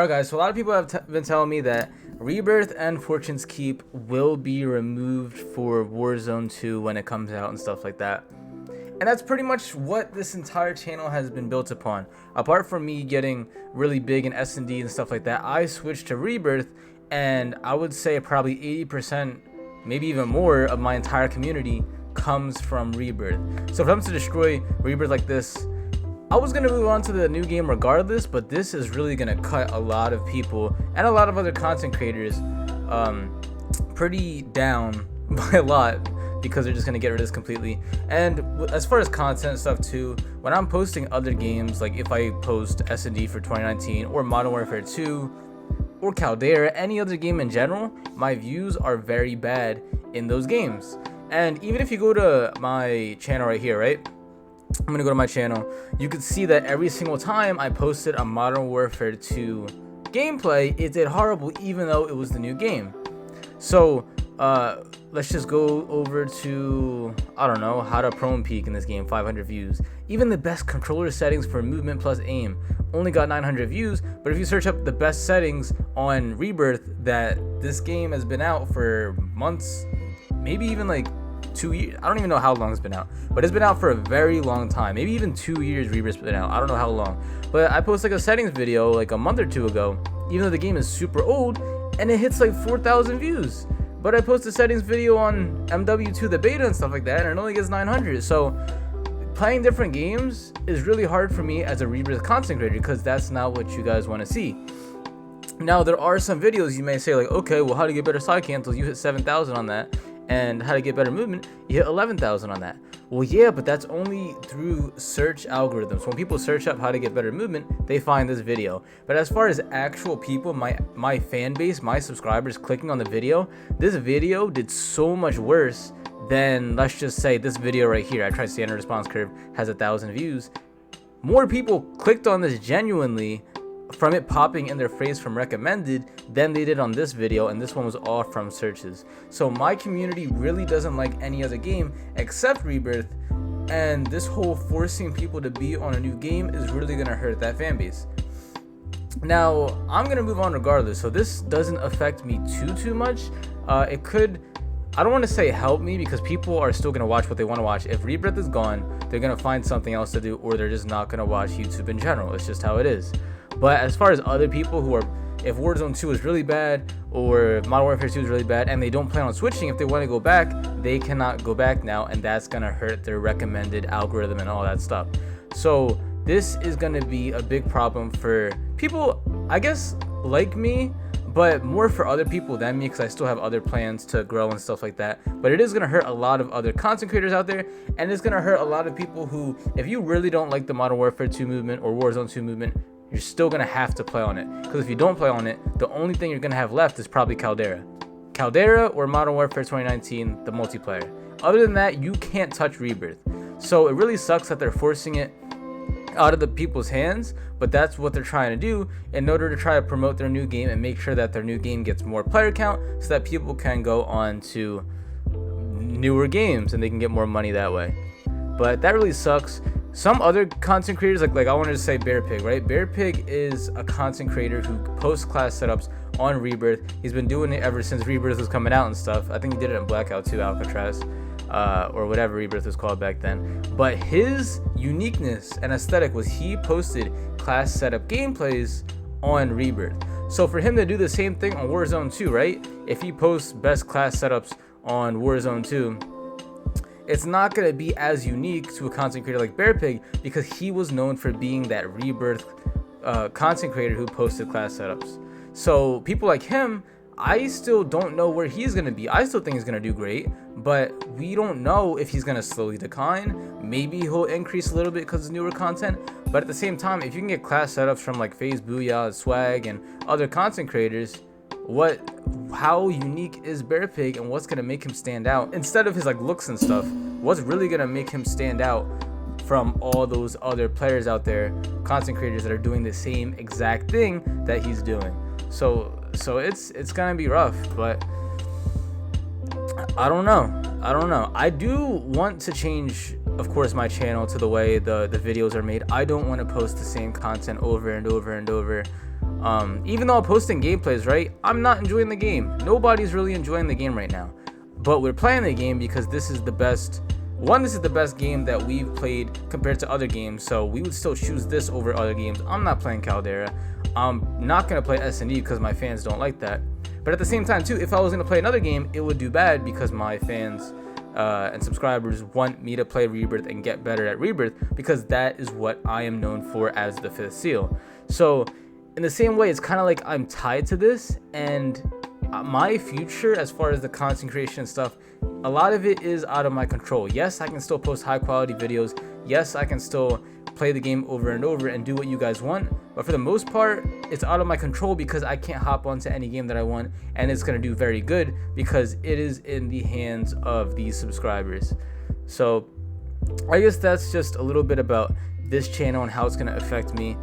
Alright guys, so a lot of people have been telling me that Rebirth and Fortune's Keep will be removed for Warzone 2 when it comes out and stuff like that. And that's pretty much what this entire channel has been built upon. Apart from me getting really big in S&D and stuff like that, I switched to Rebirth, and I would say probably 80%, maybe even more, of my entire community comes from Rebirth. So for them to destroy Rebirth like this, I was going to move on to the new game regardless, but this is really going to cut a lot of people and a lot of other content creators pretty down by a lot, because they're just going to get rid of this completely. And as far as content stuff too, when I'm posting other games, like if I post S&D for 2019 or Modern Warfare 2 or Caldera, any other game in general, my views are very bad in those games. And even if you go to my channel right here, right? I'm gonna go to my channel. You can see that every single time I posted a Modern Warfare 2 gameplay, it did horrible, even though it was the new game. So let's just go over to, I don't know, how to prone peek in this game. 500 views. Even the best controller settings for movement plus aim only got 900 views. But if you search up the best settings on Rebirth, that this game has been out for months, maybe even like 2 years. I don't even know how long it's been out, but it's been out for a very long time. Maybe even 2 years Rebirth's been out. I don't know how long. But I posted like a settings video like a month or two ago, even though the game is super old, and it hits like 4,000 views. But I posted a settings video on MW2 the beta and stuff like that, and it only gets 900. So playing different games is really hard for me as a Rebirth content creator, because that's not what you guys want to see. Now there are some videos you may say like, okay, well, how to get better side cancels, you hit 7,000 on that, and how to get better movement, you hit 11,000 on that. Well, yeah, but that's only through search algorithms. When people search up how to get better movement, they find this video. But as far as actual people, my fan base, my subscribers clicking on the video, this video did so much worse than, let's just say, this video right here. I tried standard response curve, has 1,000 views. More people clicked on this genuinely from it popping in their face from recommended than they did on this video, and this one was all from searches. So my community really doesn't like any other game except Rebirth, and this whole forcing people to be on a new game is really gonna hurt that fan base. Now I'm gonna move on regardless, so this doesn't affect me too much. It could, I don't want to say help me, because people are still gonna watch what they want to watch. If Rebirth is gone, they're gonna find something else to do, or they're just not gonna watch YouTube in general. It's just how it is. But as far as other people who are, if Warzone 2 is really bad, or Modern Warfare 2 is really bad, and they don't plan on switching, if they want to go back, they cannot go back now, and that's gonna hurt their recommended algorithm and all that stuff. So this is gonna be a big problem for people, I guess, like me, but more for other people than me, because I still have other plans to grow and stuff like that. But it is going to hurt a lot of other content creators out there, and it's going to hurt a lot of people who, if you really don't like the Modern Warfare 2 movement or Warzone 2 movement, you're still going to have to play on it. Because if you don't play on it, the only thing you're going to have left is probably Caldera or Modern Warfare 2019, the multiplayer. Other than that, you can't touch Rebirth. So it really sucks that they're forcing it out of the people's hands, but that's what they're trying to do in order to try to promote their new game and make sure that their new game gets more player count, so that people can go on to newer games and they can get more money that way. But that really sucks. Some other content creators, like I wanted to say Bearpig, right? Bearpig is a content creator who posts class setups on Rebirth. He's been doing it ever since Rebirth was coming out and stuff. I think he did it in Blackout 2 Alcatraz, or whatever Rebirth was called back then. But his uniqueness and aesthetic was he posted class setup gameplays on Rebirth. So for him to do the same thing on Warzone 2, right? If he posts best class setups on Warzone 2, it's not going to be as unique to a content creator like Bearpig, because he was known for being that Rebirth content creator who posted class setups. So people like him, I still don't know where he's going to be. I still think he's going to do great, but we don't know if he's going to slowly decline. Maybe he'll increase a little bit because of newer content. But at the same time, if you can get class setups from like FaZe, Booyah, Swag, and other content creators, how unique is Bearpig, and what's going to make him stand out? Instead of his like looks and stuff, what's really going to make him stand out from all those other players out there, content creators that are doing the same exact thing that he's doing? So it's gonna be rough, but I don't know. I do want to change, of course, my channel to the way the videos are made. I don't want to post the same content over and over and over. Even though I'm posting gameplays, right, I'm not enjoying the game. Nobody's really enjoying the game right now, but we're playing the game because this is the best game that we've played compared to other games, so we would still choose this over other games. I'm not playing Caldera. I'm not going to play S&D because my fans don't like that. But at the same time too, if I was going to play another game, it would do bad because my fans and subscribers want me to play Rebirth and get better at Rebirth, because that is what I am known for as the fifth seal. So in the same way, it's kind of like I'm tied to this, and my future as far as the content creation and stuff, a lot of it is out of my control. Yes, I can still post high quality videos. Yes, I can still play the game over and over and do what you guys want, but for the most part, it's out of my control because I can't hop onto any game that I want and it's going to do very good because it is in the hands of these subscribers. So I guess that's just a little bit about this channel and how it's going to affect me.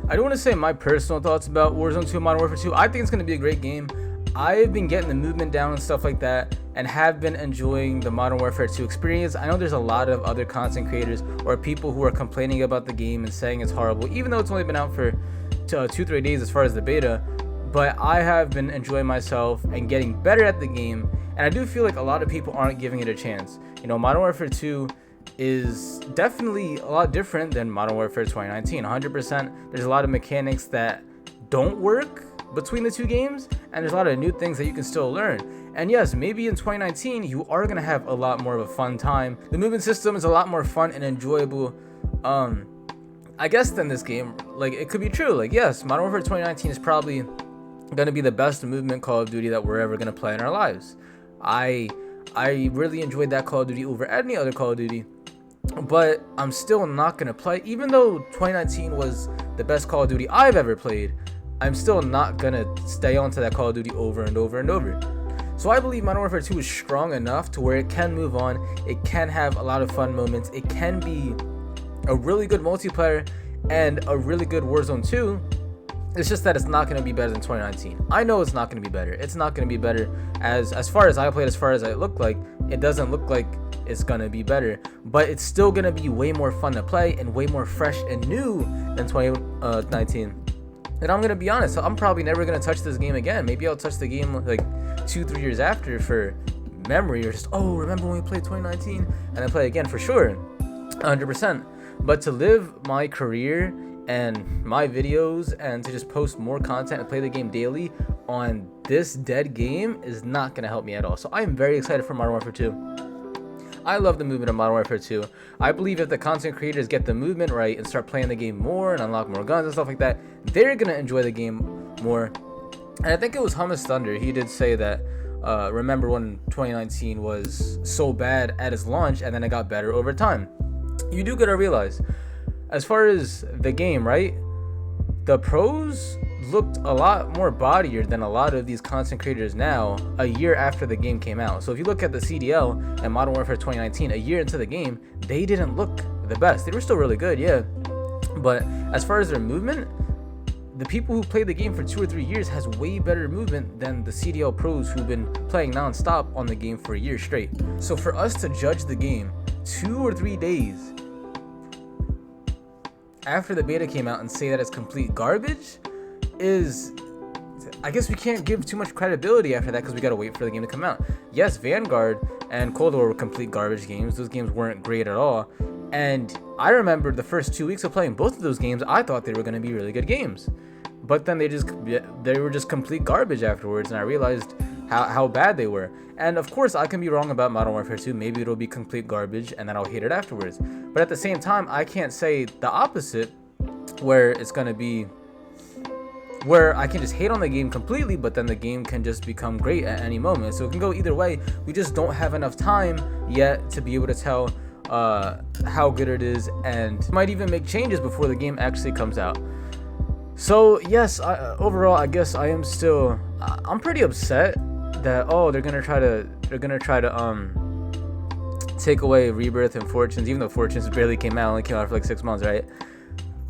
I do want to say my personal thoughts about Warzone 2 Modern Warfare 2. I think it's going to be a great game. I've been getting the movement down and stuff like that, and have been enjoying the Modern Warfare 2 experience. I know there's a lot of other content creators or people who are complaining about the game and saying it's horrible, even though it's only been out for 2-3 days as far as the beta. But I have been enjoying myself and getting better at the game, and I do feel like a lot of people aren't giving it a chance. You know, Modern Warfare 2 is definitely a lot different than Modern Warfare 2019. 100%. There's a lot of mechanics that don't work between the two games, and there's a lot of new things that you can still learn. And yes, maybe in 2019 you are going to have a lot more of a fun time. The movement system is a lot more fun and enjoyable, I guess, than this game. Like, it could be true. Like, yes, Modern Warfare 2019 is probably going to be the best movement Call of Duty that we're ever going to play in our lives. I really enjoyed that Call of Duty over any other Call of Duty, but I'm still not going to play. Even though 2019 was the best Call of Duty I've ever played, I'm still not going to stay onto that Call of Duty over and over and over. So I believe Modern Warfare 2 is strong enough to where it can move on. It can have a lot of fun moments. It can be a really good multiplayer and a really good Warzone 2. It's just that it's not going to be better than 2019. I know it's not going to be better. It's not going to be better as far as I played, as far as it looked like. It doesn't look like it's going to be better, but it's still going to be way more fun to play and way more fresh and new than 2019. And I'm going to be honest, I'm probably never going to touch this game again. Maybe I'll touch the game like 2-3 years after for memory, or just, oh, remember when we played 2019, and I play again for sure, 100%. But to live my career and my videos and to just post more content and play the game daily on this dead game is not going to help me at all. So I am very excited for Modern Warfare 2. I love the movement of Modern Warfare 2. I believe if the content creators get the movement right and start playing the game more and unlock more guns and stuff like that, they're going to enjoy the game more. And I think it was Hummus Thunder. He did say that, remember when 2019 was so bad at its launch and then it got better over time. You do gotta realize, as far as the game, right, the pros looked a lot more bodier than a lot of these content creators now a year after the game came out. So if you look at the CDL and Modern Warfare 2019, a year into the game, they didn't look the best. They were still really good, yeah, but as far as their movement, the people who played the game for 2 or 3 years has way better movement than the CDL pros who've been playing non-stop on the game for a year straight. So for us to judge the game 2 or 3 days after the beta came out and say that it's complete garbage is, I guess we can't give too much credibility after that because we gotta wait for the game to come out. Yes, Vanguard and Cold War were complete garbage games. Those games weren't great at all. And I remember the first 2 weeks of playing both of those games, I thought they were going to be really good games. But then they were just complete garbage afterwards, and I realized how bad they were. And of course, I can be wrong about Modern Warfare 2. Maybe it'll be complete garbage, and then I'll hate it afterwards. But at the same time, I can't say the opposite, where it's going to be, where I can just hate on the game completely, but then the game can just become great at any moment. So it can go either way. We just don't have enough time yet to be able to tell how good it is, and might even make changes before the game actually comes out. So yes, overall, I guess I'm pretty upset that they're gonna try to take away Rebirth and Fortunes, even though Fortunes barely came out, only came out for like 6 months, right?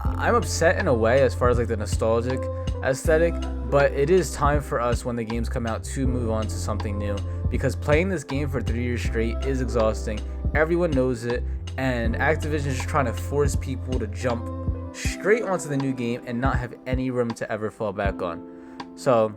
I'm upset in a way as far as like the nostalgic aesthetic, but it is time for us when the games come out to move on to something new, because playing this game for 3 years straight is exhausting. Everyone knows it, and Activision is just trying to force people to jump straight onto the new game and not have any room to ever fall back on. So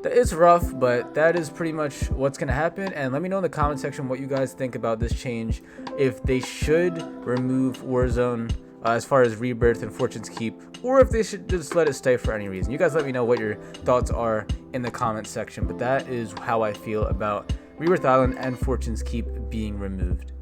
it's rough, but that is pretty much what's going to happen. And let me know in the comment section what you guys think about this change, if they should remove Warzone as far as Rebirth and Fortune's Keep, or if they should just let it stay for any reason. You guys let me know what your thoughts are in the comment section, but that is how I feel about Rebirth Island and Fortune's Keep being removed.